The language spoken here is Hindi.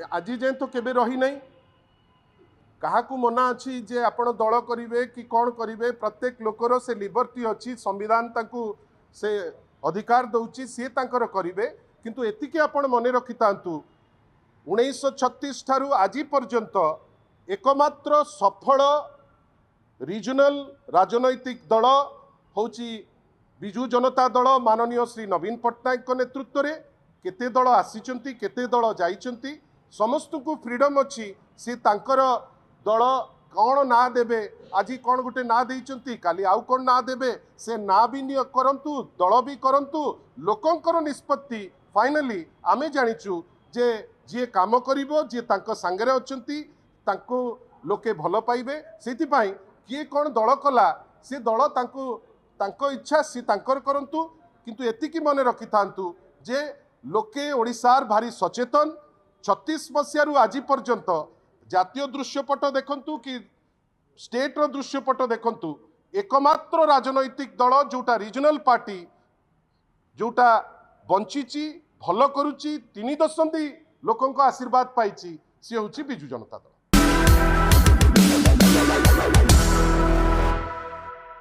आज जाए तो केबे रही नहीं क्या मना अच्छी जे आपण दल करेंगे कि कौन करेंगे प्रत्येक लोकर से लिबर्टी अच्छी संविधान ताकू से अधिकार दौची सी करेंगे किंतु एतिकी आपण मन रखि था 1936 ठारू आज पर्यंत एकमात्र सफल रिजनल राजनैतिक दल होची बिजू जनता दल माननीय श्री नवीन पट्टनायक नेतृत्व में केते दल आसीचंती केते दल जाइचंती समस्त को फ्रीडम अच्छी सी तांकर दल कौन ना देबे आज कौन गोटे ना देइचंती काली आउ कौन ना देबे से ना भी करंतु दल भी करंतु लोकंकर निष्पत्ति फाइनली आमे जानिचु जे जी काम करिवो जे तांको संगरे अछंती तांको लोके भल पाइबे सेति किए कौन दल कला से दल तांको इच्छा सी तांकर करंतु किंतु एतिकी मन रखि थांतु जे लोके ओडिशार भारी सचेतन 36 मसीह आज पर्यंत जातीय दृश्यपट देखंतु कि स्टेट रो दृश्यपट देखंतु एकमात्र राजनैतिक दल जोटा रिजनल पार्टी जोटा बंची भल करुची 3 दशंधि लोकों आशीर्वाद पाई सी हूँ बिजू जनता दल।